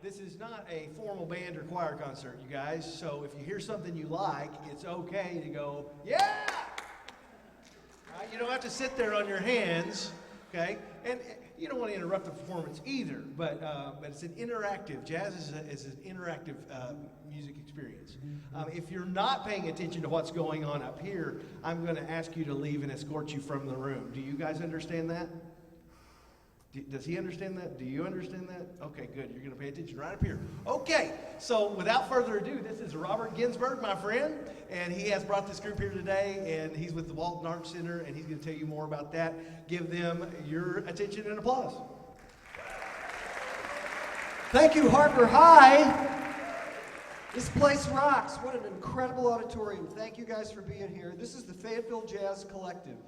this is not a formal band or choir concert, you guys. So if you hear something you like, it's okay to go, yeah! You don't have to sit there on your hands, okay? And you don't want to interrupt the performance either, but it's an interactive, jazz is an interactive music experience. If you're not paying attention to what's going on up here, I'm going to ask you to leave and escort you from the room. Do you guys understand that? Does he understand that? Do you understand that? Okay, good. You're going to pay attention right up here. Okay, so without further ado, this is Robert Ginsberg, my friend, and he has brought this group here today, and he's with the Walton Arts Center, and he's going to tell you more about that. Give them your attention and applause. Thank you, Har-Ber High. This place rocks. What an incredible auditorium. Thank you guys for being here. This is the Fayetteville Jazz Collective.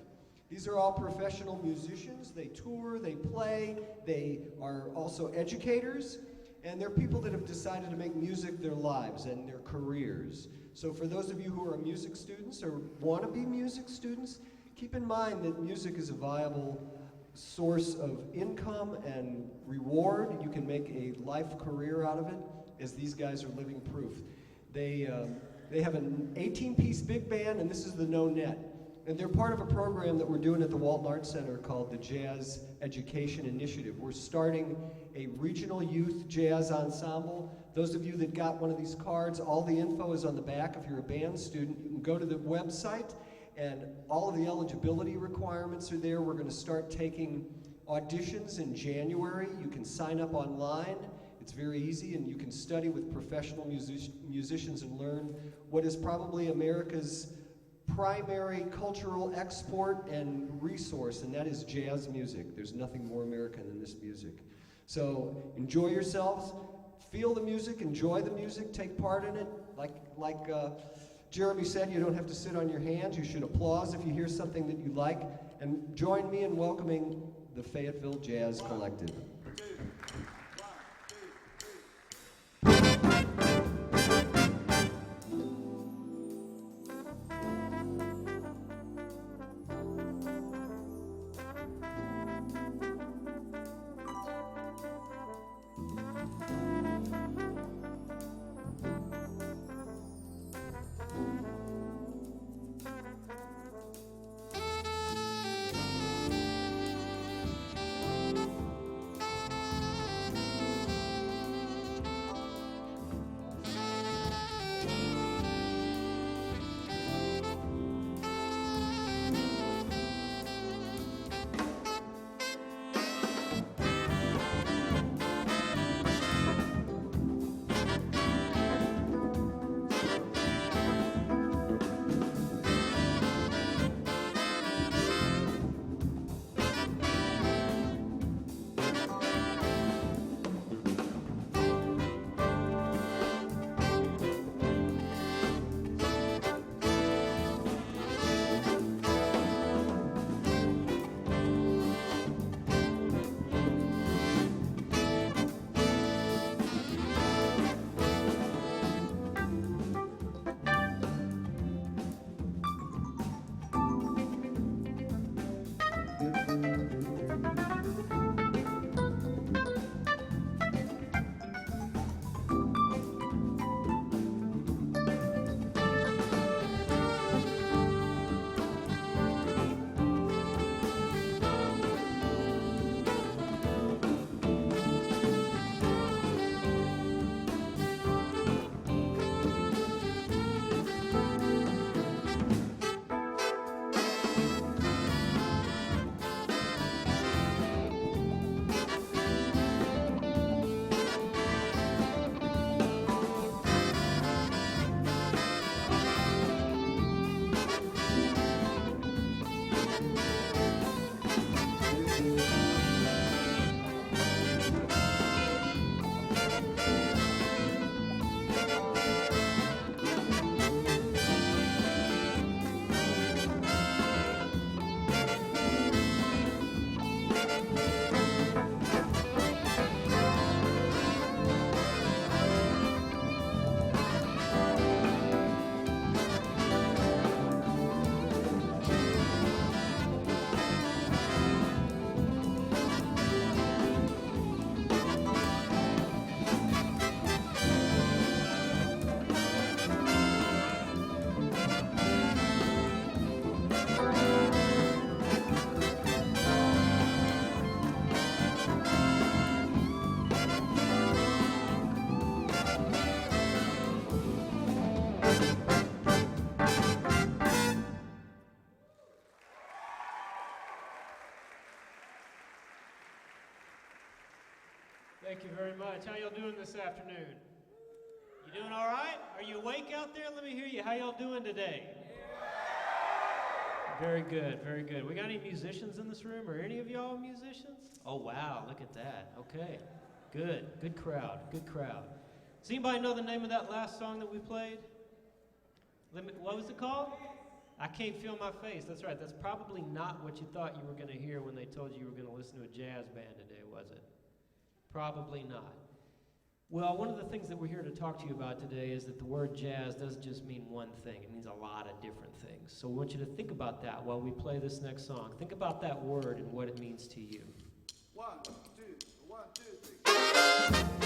These are all professional musicians. They tour, they play, they are also educators, and they're people that have decided to make music their lives and their careers. So for those of you who are music students or want to be music students, keep in mind that music is a viable source of income and reward. You can make a life career out of it, as these guys are living proof. They have an 18-piece big band, and this is the No Net. And they're part of a program that we're doing at the Walton Arts Center called the Jazz Education Initiative. We're starting a regional youth jazz ensemble. Those of you that got one of these cards, all the info is on the back. If you're a band student, you can go to the website, and all of the eligibility requirements are there. We're going to start taking auditions in January. You can sign up online. It's very easy, and you can study with professional musicians and learn what is probably America's primary cultural export and resource, and that is jazz music. There's nothing more American than this music. So enjoy yourselves, feel the music, enjoy the music, take part in it. Like Jeremy said, you don't have to sit on your hands. You should applause if you hear something that you like. And join me in welcoming the Fayetteville Jazz Collective. Thank you very much. How y'all doing this afternoon? You doing all right? Are you awake out there? Let me hear you. How y'all doing today? Very good, very good. We got any musicians in this room? Are any of y'all musicians? Oh, wow, look at that. Okay, good. Good crowd, good crowd. Does anybody know the name of that last song that we played? What was it called? I Can't Feel My Face. That's right. That's probably not what you thought you were going to hear when they told you were going to listen to a jazz band today, was it? Probably not. Well, one of the things that we're here to talk to you about today is that the word jazz doesn't just mean one thing. It means a lot of different things. So we want you to think about that while we play this next song. Think about that word and what it means to you. 1, 2, 1, 2, 3.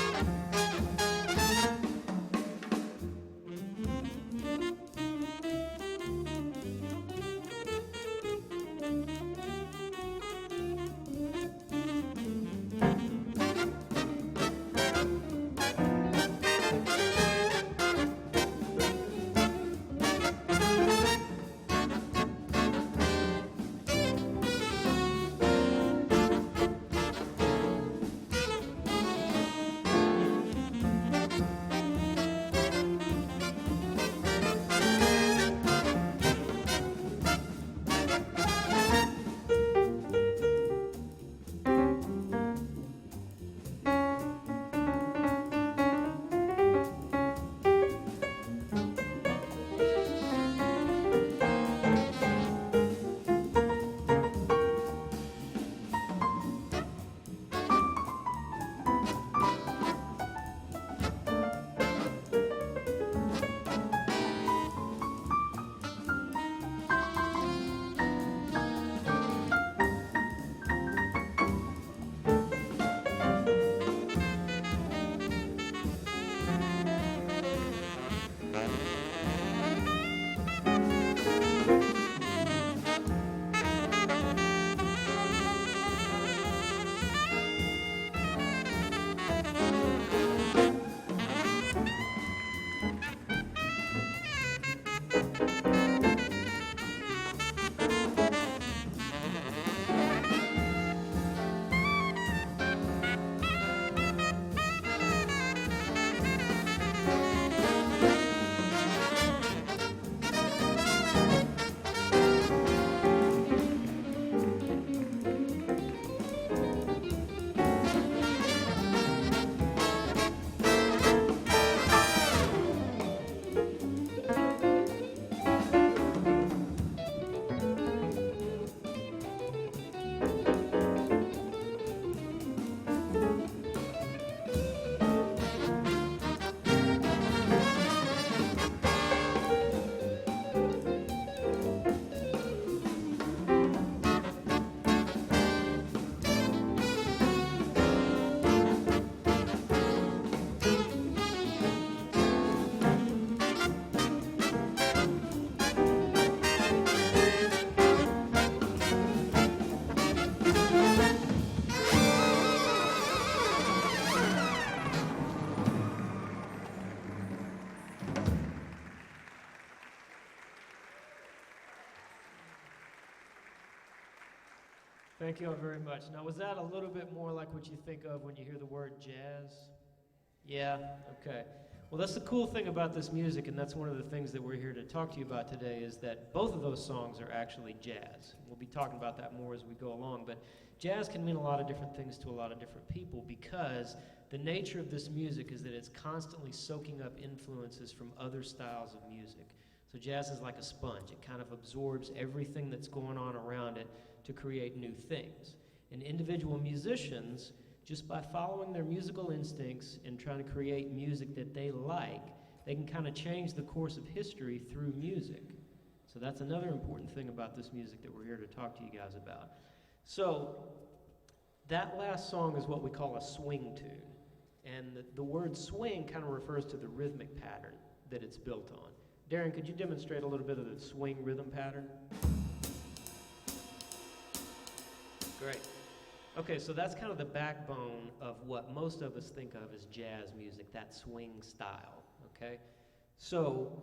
Thank you all very much. Now, was that a little bit more like what you think of when you hear the word jazz? Yeah? Okay. Well, that's the cool thing about this music, and that's one of the things that we're here to talk to you about today, is that both of those songs are actually jazz. We'll be talking about that more as we go along, but jazz can mean a lot of different things to a lot of different people because the nature of this music is that it's constantly soaking up influences from other styles of music. So jazz is like a sponge. It kind of absorbs everything that's going on around it to create new things. And individual musicians, just by following their musical instincts and trying to create music that they like, they can kind of change the course of history through music. So that's another important thing about this music that we're here to talk to you guys about. So that last song is what we call a swing tune. And the word swing kind of refers to the rhythmic pattern that it's built on. Darren, could you demonstrate a little bit of the swing rhythm pattern? Great. Okay, so that's kind of the backbone of what most of us think of as jazz music, that swing style, okay? So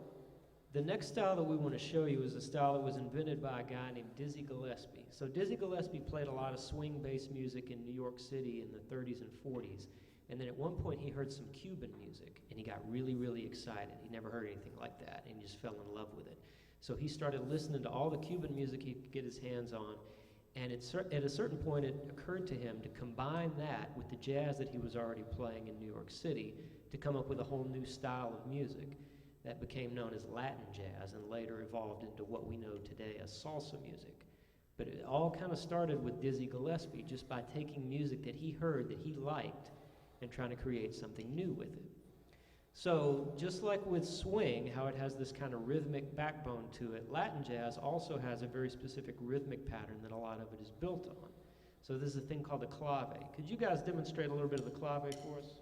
the next style that we want to show you is a style that was invented by a guy named Dizzy Gillespie. So Dizzy Gillespie played a lot of swing-based music in New York City in the 30s and 40s, And then at one point he heard some Cuban music, and he got really, really excited. He never heard anything like that, and he just fell in love with it. So he started listening to all the Cuban music he could get his hands on, and at a certain point it occurred to him to combine that with the jazz that he was already playing in New York City to come up with a whole new style of music that became known as Latin jazz and later evolved into what we know today as salsa music. But it all kind of started with Dizzy Gillespie, just by taking music that he heard that he liked and trying to create something new with it. So just like with swing, how it has this kind of rhythmic backbone to it, Latin jazz also has a very specific rhythmic pattern that a lot of it is built on. So this is a thing called the clave. Could you guys demonstrate a little bit of the clave for us?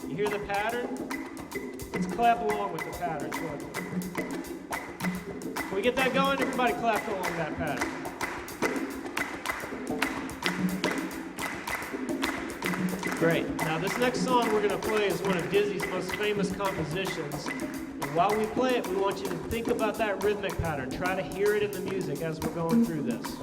You hear the pattern? Let's clap along with the pattern. Can we get that going? Everybody clap along with that pattern. Great. Now this next song we're going to play is one of Dizzy's most famous compositions. And while we play it, we want you to think about that rhythmic pattern. Try to hear it in the music as we're going through this.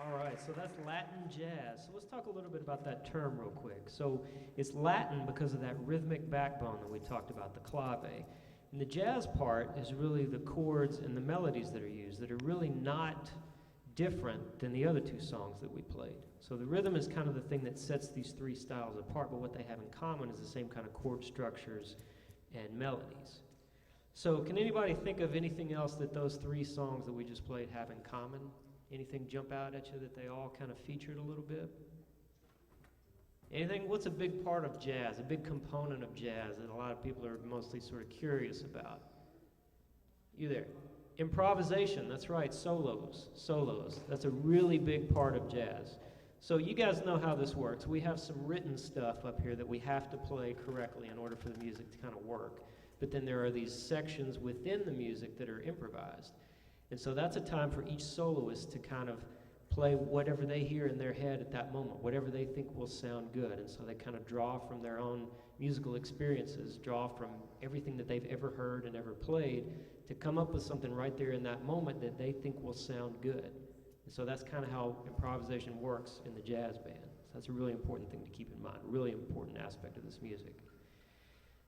All right, so that's Latin jazz. So let's talk a little bit about that term real quick. So it's Latin because of that rhythmic backbone that we talked about, the clave. And the jazz part is really the chords and the melodies that are used that are really not different than the other two songs that we played. So the rhythm is kind of the thing that sets these three styles apart, but what they have in common is the same kind of chord structures and melodies. So can anybody think of anything else that those three songs that we just played have in common? Anything jump out at you that they all kind of featured a little bit? Anything? What's a big part of jazz, a big component of jazz that a lot of people are mostly sort of curious about? You there? Improvisation, that's right, solos. That's a really big part of jazz. So you guys know how this works. We have some written stuff up here that we have to play correctly in order for the music to kind of work. But then there are these sections within the music that are improvised. And so that's a time for each soloist to kind of play whatever they hear in their head at that moment, whatever they think will sound good. And so they kind of draw from their own musical experiences, draw from everything that they've ever heard and ever played to come up with something right there in that moment that they think will sound good. And so that's kind of how improvisation works in the jazz band. So that's a really important thing to keep in mind, a really important aspect of this music.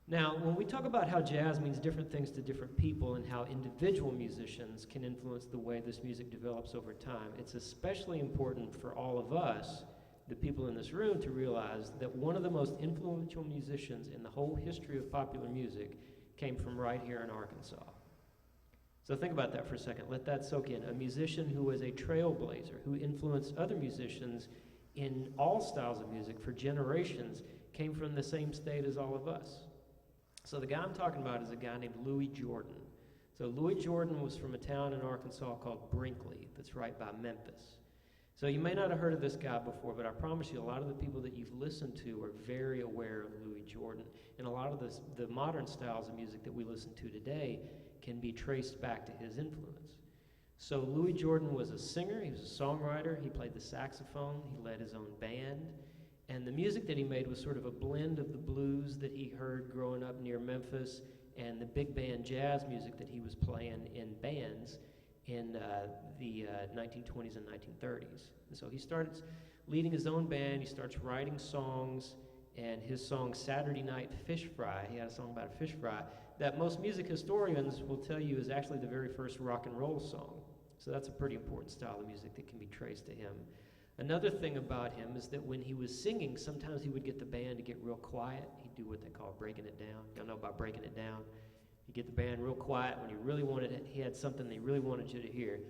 Now, when we talk about how jazz means different things to different people and how individual musicians can influence the way this music develops over time, it's especially important for all of us, the people in this room, to realize that one of the most influential musicians in the whole history of popular music came from right here in Arkansas. So think about that for a second. Let that soak in. A musician who was a trailblazer, who influenced other musicians in all styles of music for generations, came from the same state as all of us. So the guy I'm talking about is a guy named Louis Jordan. So Louis Jordan was from a town in Arkansas called Brinkley that's right by Memphis. So you may not have heard of this guy before, but I promise you a lot of the people that you've listened to are very aware of Louis Jordan. And a lot of the modern styles of music that we listen to today can be traced back to his influence. So Louis Jordan was a singer, he was a songwriter, he played the saxophone, he led his own band. And the music that he made was sort of a blend of the blues that he heard growing up near Memphis and the big band jazz music that he was playing in bands in the 1920s and 1930s. And so he starts leading his own band, he starts writing songs, and his song Saturday Night Fish Fry, he had a song about a fish fry, that most music historians will tell you is actually the very first rock and roll song. So that's a pretty important style of music that can be traced to him. Another thing about him is that when he was singing, sometimes he would get the band to get real quiet. He'd do what they call breaking it down. Y'all know about breaking it down? He'd get the band real quiet when he really wanted it. He had something that he really wanted you to hear.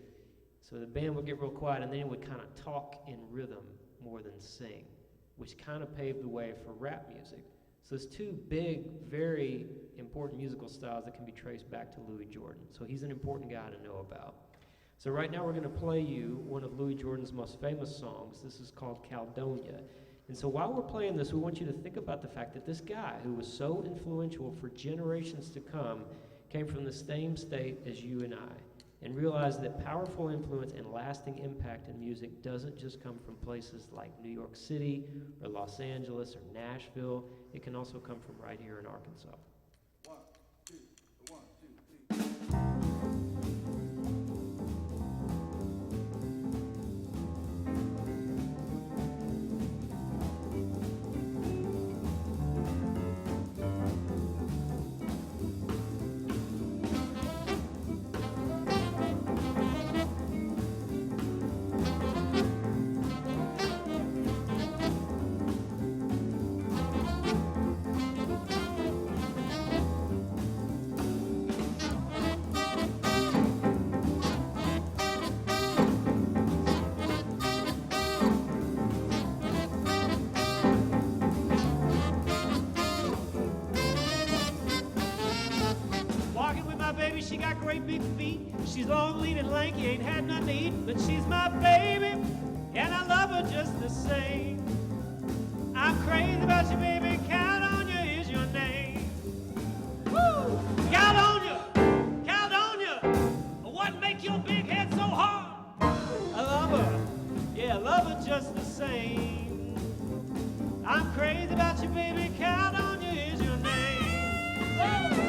So the band would get real quiet, and then he would kind of talk in rhythm more than sing, which kind of paved the way for rap music. So there's two big, very important musical styles that can be traced back to Louis Jordan. So he's an important guy to know about. So right now we're going to play you one of Louis Jordan's most famous songs. This is called Caledonia. And so while we're playing this, we want you to think about the fact that this guy, who was so influential for generations to come, came from the same state as you and I. And realize that powerful influence and lasting impact in music doesn't just come from places like New York City or Los Angeles or Nashville. It can also come from right here in Arkansas. 1, 2, 1, 2, 3. She got great big feet. She's long, lean, and lanky, ain't had nothing to eat, but she's my baby, and I love her just the same. I'm crazy about you, baby. Count on you is your name. Woo! Count on you, what make your big head so hard? I love her, yeah, I love her just the same. I'm crazy about you, baby. Count on you is your name. Woo!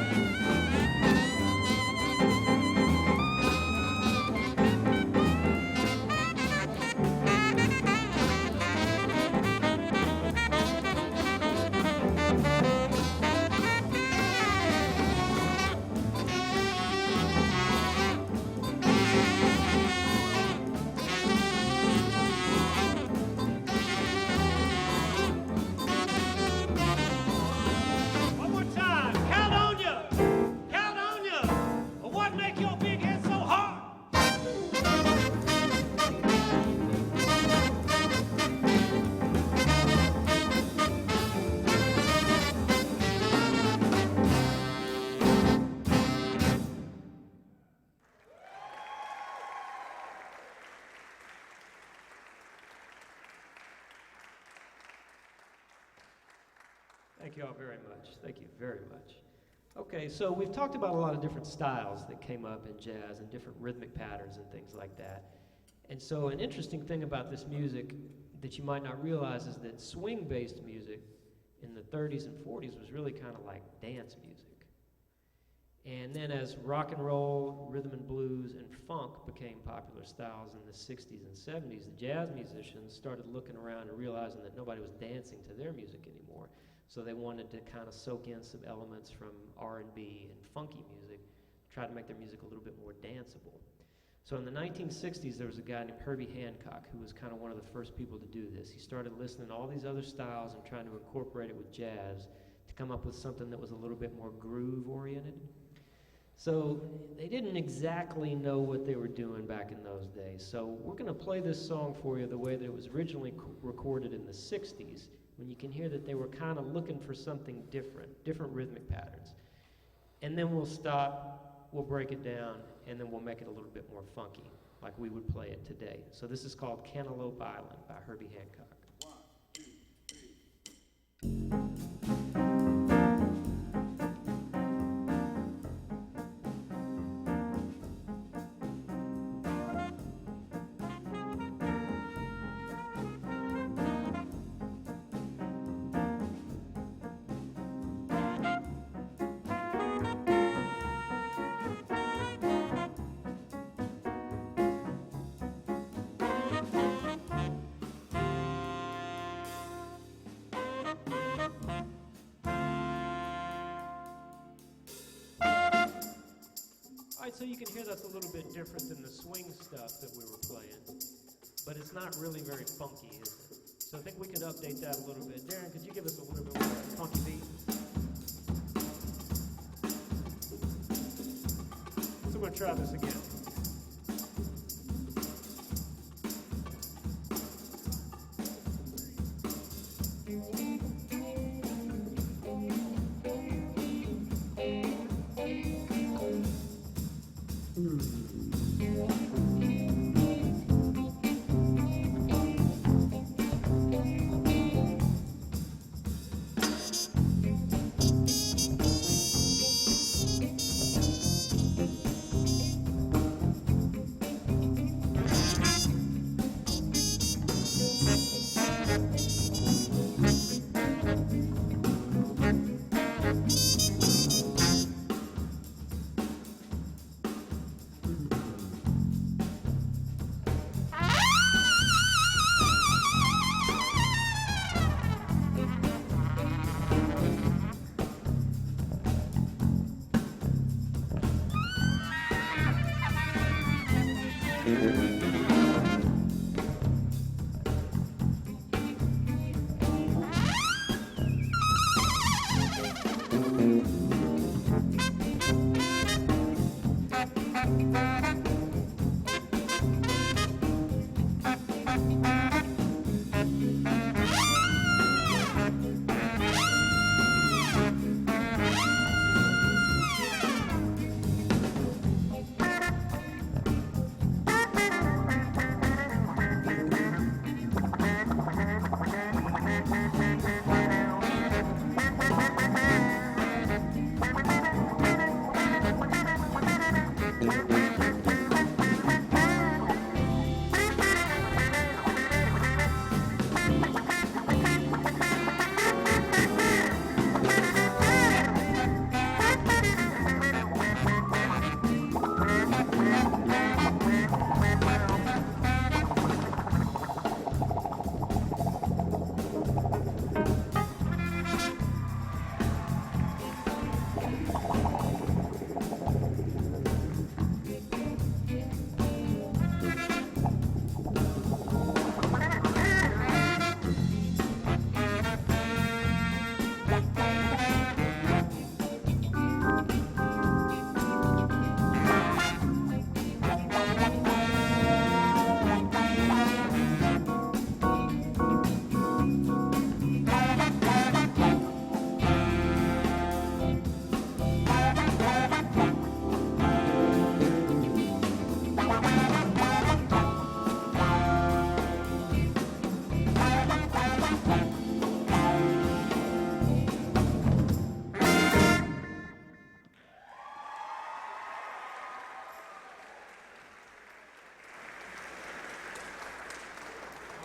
Thank you all very much. Thank you very much. Okay, so we've talked about a lot of different styles that came up in jazz and different rhythmic patterns and things like that. And so an interesting thing about this music that you might not realize is that swing-based music in the 30s and 40s was really kind of like dance music. And then as rock and roll, rhythm and blues, and funk became popular styles in the 60s and 70s, the jazz musicians started looking around and realizing that nobody was dancing to their music anymore. So they wanted to kind of soak in some elements from R&B and funky music, try to make their music a little bit more danceable. So in the 1960s, there was a guy named Herbie Hancock who was kind of one of the first people to do this. He started listening to all these other styles and trying to incorporate it with jazz to come up with something that was a little bit more groove-oriented. So they didn't exactly know what they were doing back in those days. So we're going to play this song for you the way that it was originally recorded in the 60s, when you can hear that they were kind of looking for something different rhythmic patterns. And then we'll stop, we'll break it down, and then we'll make it a little bit more funky, like we would play it today. So this is called Cantaloupe Island by Herbie Hancock. 1, 2, 3. All right, so you can hear that's a little bit different than the swing stuff that we were playing, but it's not really very funky, is it? So I think we could update that a little bit. Darren, could you give us a little bit more funky beat? So we're going to try this again.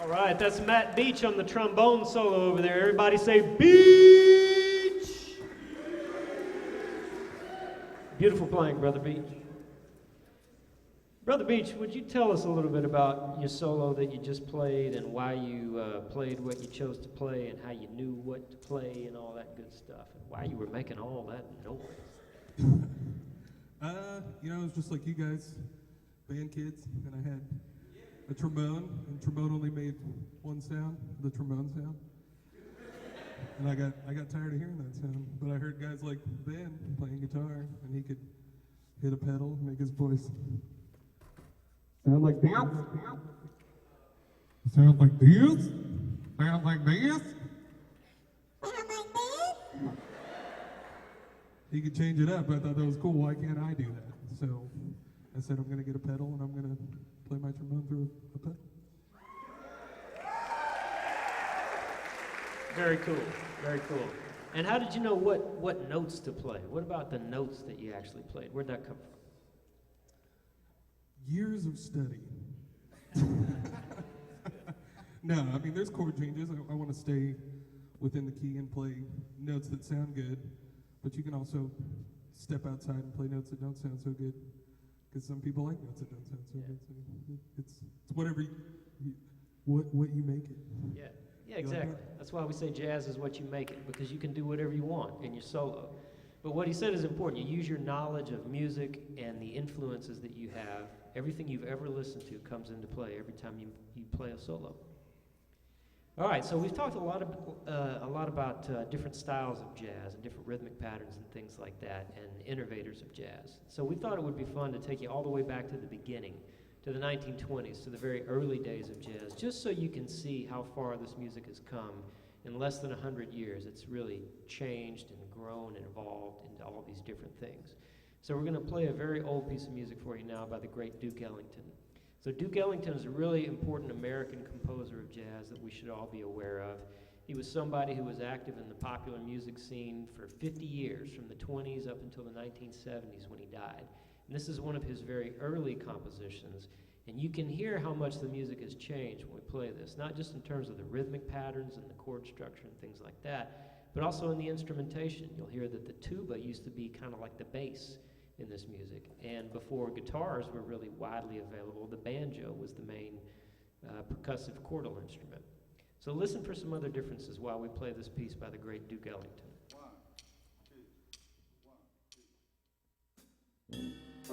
All right, that's Matt Beach on the trombone solo over there. Everybody say Beach! Beautiful playing, Brother Beach. Brother Beach, would you tell us a little bit about your solo that you just played and why you played what you chose to play and how you knew what to play and all that good stuff and why you were making all that noise? You know, it was just like you guys, band kids, and I had a trombone, and trombone only made one sound, the trombone sound. And I got tired of hearing that sound, but I heard guys like Ben playing guitar, and he could hit a pedal, make his voice sound like this. Sound like this. Sound like this. He could change it up. I thought that was cool. Why can't I do that? So I said I'm going to get a pedal and I'm going to play my trombone through a pedal. Very cool, very cool. And how did you know what notes to play? What about the notes that you actually played? Where'd that come from? Years of study. No, I mean, there's chord changes. I want to stay within the key and play notes that sound good, but you can also step outside and play notes that don't sound so good, because some people like notes that don't sound so good. So it's whatever what you make it. Yeah, exactly. That's why we say jazz is what you make it, because you can do whatever you want in your solo. But what he said is important. You use your knowledge of music and the influences that you have. Everything you've ever listened to comes into play every time you play a solo. All right, so we've talked a lot about different styles of jazz and different rhythmic patterns and things like that, and innovators of jazz. So we thought it would be fun to take you all the way back to the beginning, to the 1920s, to the very early days of jazz, just so you can see how far this music has come in less than 100 years. It's really changed and grown and evolved into all these different things. So we're going to play a very old piece of music for you now by the great Duke Ellington. So Duke Ellington is a really important American composer of jazz that we should all be aware of. He was somebody who was active in the popular music scene for 50 years, from the 20s up until the 1970s when he died. And this is one of his very early compositions. And you can hear how much the music has changed when we play this, not just in terms of the rhythmic patterns and the chord structure and things like that, but also in the instrumentation. You'll hear that the tuba used to be kind of like the bass in this music. And before guitars were really widely available, the banjo was the main percussive chordal instrument. So listen for some other differences while we play this piece by the great Duke Ellington. 1, 2, 1, 2.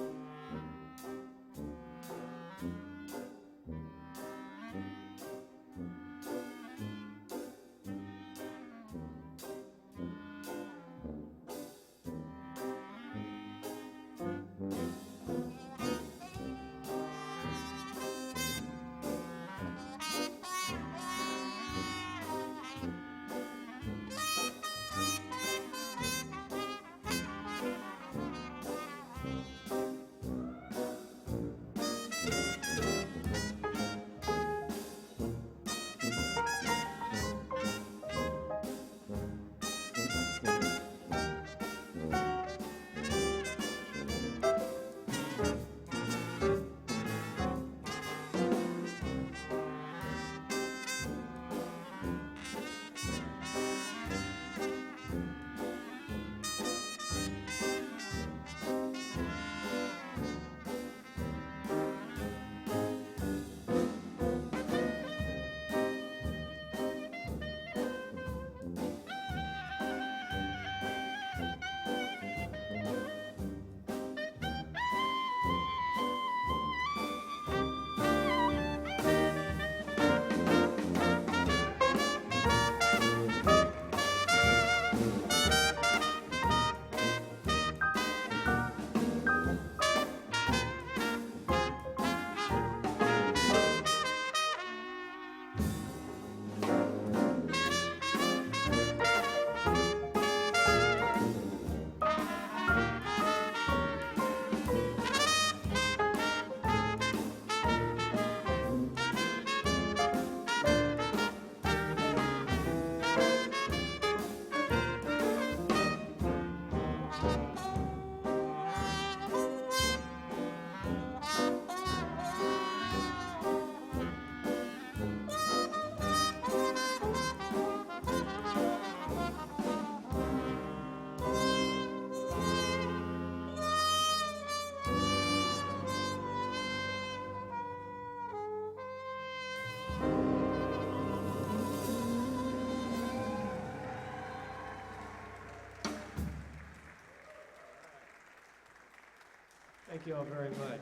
you all very much.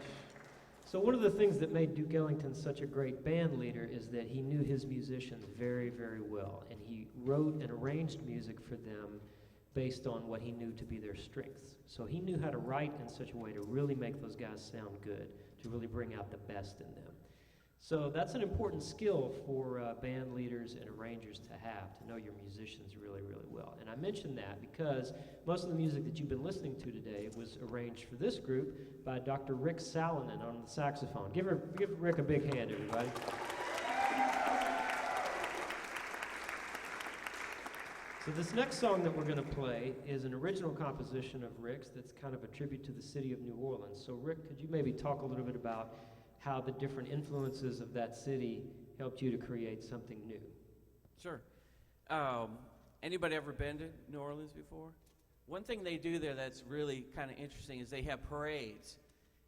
So one of the things that made Duke Ellington such a great band leader is that he knew his musicians very, very well, and he wrote and arranged music for them based on what he knew to be their strengths. So he knew how to write in such a way to really make those guys sound good, to really bring out the best in them. So that's an important skill for band leaders and arrangers to have, to know your musicians really, really well. And I mention that because most of the music that you've been listening to today was arranged for this group by Dr. Rick Salonen on the saxophone. Give Rick a big hand, everybody. So this next song that we're going to play is an original composition of Rick's that's kind of a tribute to the city of New Orleans. So Rick, could you maybe talk a little bit about how the different influences of that city helped you to create something new? Sure. Anybody ever been to New Orleans before? One thing they do there that's really kind of interesting is they have parades.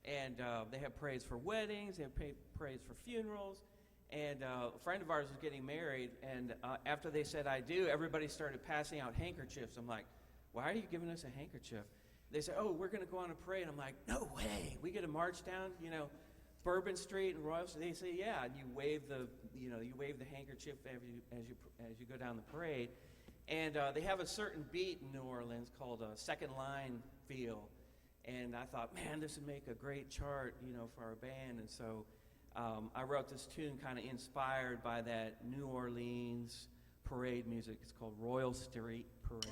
And they have parades for weddings, they have parades for funerals. And a friend of ours was getting married, and after they said I do, everybody started passing out handkerchiefs. I'm like, why are you giving us a handkerchief? They said, oh, we're going to go on a parade. I'm like, no way. We get to march down, Bourbon Street and Royal Street. They say, yeah, and you wave the handkerchief as you go down the parade. And they have a certain beat in New Orleans called a second line feel. And I thought, man, this would make a great chart, for our band. And so I wrote this tune kind of inspired by that New Orleans parade music. It's called Royal Street Parade.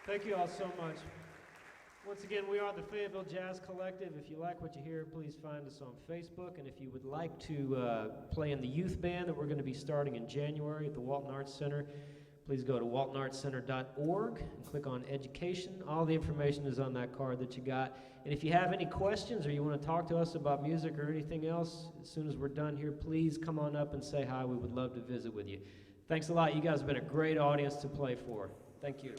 Thank you all so much. Once again, we are the Fayetteville Jazz Collective. If you like what you hear, please find us on Facebook. And if you would like to play in the youth band that we're going to be starting in January at the Walton Arts Center, please go to waltonartscenter.org and click on Education. All the information is on that card that you got. And if you have any questions or you want to talk to us about music or anything else, as soon as we're done here, please come on up and say hi. We would love to visit with you. Thanks a lot. You guys have been a great audience to play for. Thank you.